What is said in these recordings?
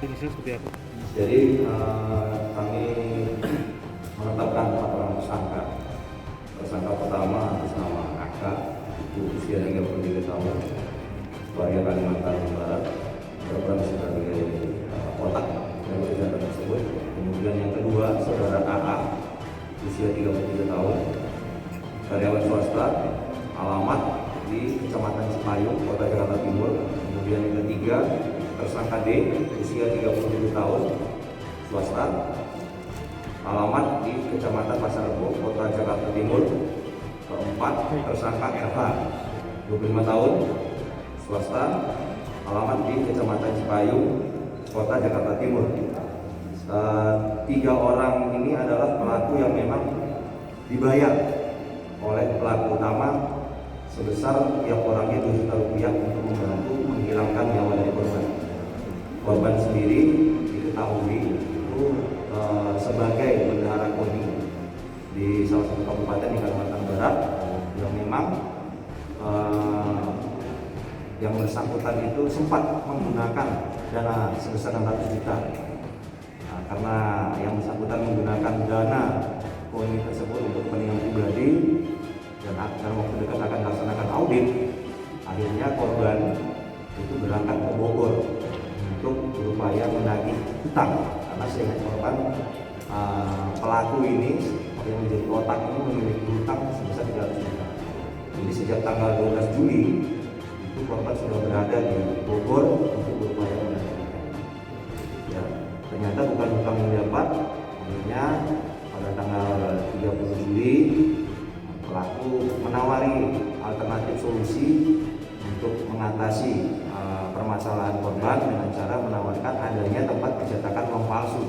jenisnya seperti apa? Jadi kami menetapkan 4 orang tersangka. Tersangka pertama atas nama AK, itu usia 33 tahun, warga Kalimantan Barat, berperan sebagai otak dari kejahatan tersebut. Kemudian yang kedua, saudara AA, usia 33 tahun, karyawan swasta, alamat di Kecamatan Cipayung, Kota Jakarta Timur. Kemudian yang ketiga, tersangka D, usia 37 tahun, swasta, alamat di Kecamatan Pasar Rebo, Kota Jakarta Timur. Keempat, tersangka RH, 25 tahun, swasta, alamat di Kecamatan Cipayung, Kota Jakarta Timur. 3 orang ini adalah pelaku yang memang dibayar oleh pelaku utama sebesar tiap orangnya Rp2 juta untuk membantu menghilangkan nyawa dari korban. Korban sendiri diketahui itu sebagai bendahara KONI di salah satu kabupaten di Kalimantan Barat yang memang yang bersangkutan itu sempat menggunakan dana sebesar 600 juta. Nah, karena yang bersangkutan menggunakan dana KONI tersebut untuk kepentingan pribadi dan dalam waktu dekat akan melaksanakan audit, akhirnya korban itu berangkat ke Bogor untuk berupaya menagih hutang. Karena seingat korban, pelaku ini yang menjadi otak ini memiliki hutang sebesar 300 juta. Jadi sejak tanggal 12 Juli itu korban sudah berada di Bogor untuk berupaya menagih hutang. Ya, ternyata bukan hutang yang dapat. Akhirnya pada tanggal 30 Juli pelaku menawari alternatif solusi untuk mengatasi permasalahan korban dengan cara menawarkan adanya tempat pencetakan uang palsu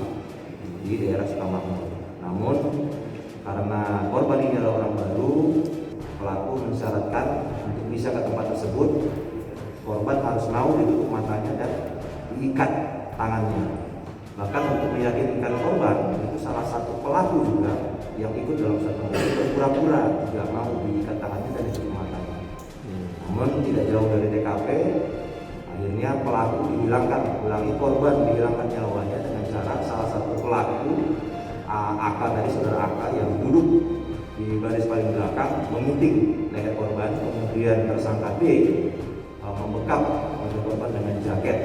di daerah Sukamakmur. Namun karena korban ini adalah orang baru, pelaku mensyaratkan untuk bisa ke tempat tersebut korban harus mau ditutup matanya dan diikat tangannya. Bahkan untuk meyakinkan korban, itu salah satu pelaku juga yang ikut dalam satu mobil berpura-pura tidak mau diikat tangannya dan ditutup matanya. Namun tidak jauh dari TKP, akhirnya pelaku korban dihilangkan nyawanya dengan cara salah satu pelaku AK dari saudara AK yang duduk di baris paling belakang mengunting leher korban, kemudian tersangka D membekap wajah korban dengan jaket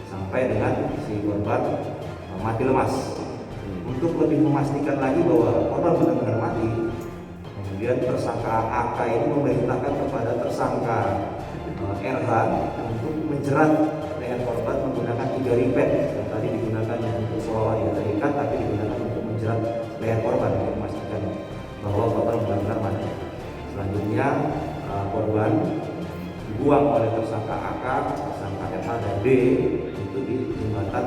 sampai dengan si korban mati lemas. Untuk lebih memastikan lagi bahwa korban benar-benar mati, kemudian tersangka AK ini memerintahkan kepada tersangka RH untuk menjerat leher korban menggunakan 3 ripet yang tadi digunakan untuk seolah dia terikat, tapi digunakan untuk menjerat leher korban untuk memastikan bahwa korban benar-benar mati. Selanjutnya korban dibuang oleh tersangka AK, tersangka RH dan D itu di jembatan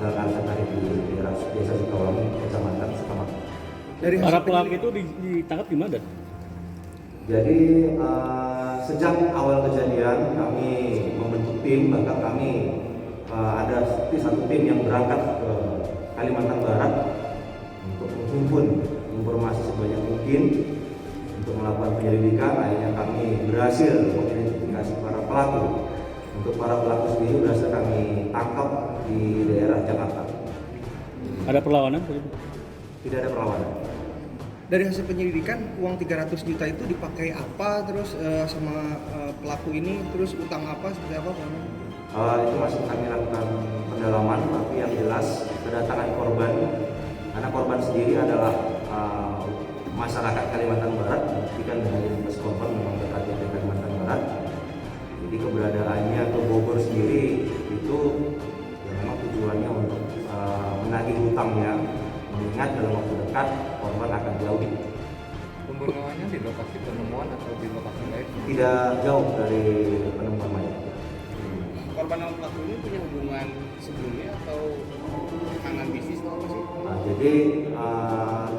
Jalan Arsakari di daerah Desa Sukawangi, Kecamatan Sukamakmur. Dari para pelaku itu ditangkap di mana? Jadi sejak awal kejadian kami membentuk tim, bahkan kami ada satu tim yang berangkat ke Kalimantan Barat untuk menghimpun informasi sebanyak mungkin untuk melakukan penyelidikan. Akhirnya kami berhasil mengidentifikasi para pelaku. Untuk para pelaku sendiri berhasil kami tangkap di daerah Jakarta. Ada perlawanan? Tidak ada perlawanan. Dari hasil penyelidikan, uang 300 juta itu dipakai apa terus sama pelaku ini, terus utang apa, seperti apa Pak? Itu masih kami lakukan pendalaman, tapi yang jelas kedatangan korban, karena korban sendiri adalah masyarakat Kalimantan Barat, buktikan dengan identitas korban memang berada di Kalimantan Barat. Jadi keberadaannya ke Bogor sendiri itu ya memang tujuannya untuk menagih hutangnya, mengingat dalam waktu dekat korban akan jauh. Pembunuhannya di lokasi penemuan atau di lokasi lain? Tidak jauh dari penemuan mayat. Korban sama pelaku ini punya hubungan sebelumnya atau hubungan bisnis atau apa sih? Nah, jadi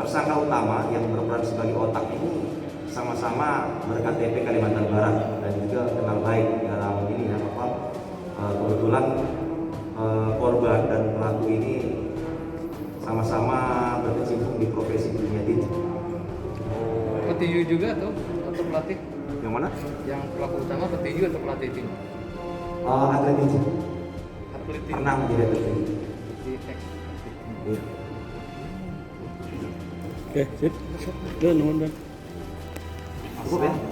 tersangka utama yang berperan sebagai otak ini sama-sama berKTP Kalimantan Barat dan juga kenal baik dalam ini ya kebetulan korban dan pelaku ini sama-sama berkecimpung di profesi dunia tinju. Petinju juga atau pelatih? Yang mana? Yang pelaku utama petinju atau pelatih tinju? Atlet tinju. pernah menjadi tertinggi. di teks. Iya. Oke, sip. Dan, nuhun, Dan. Cukup ya?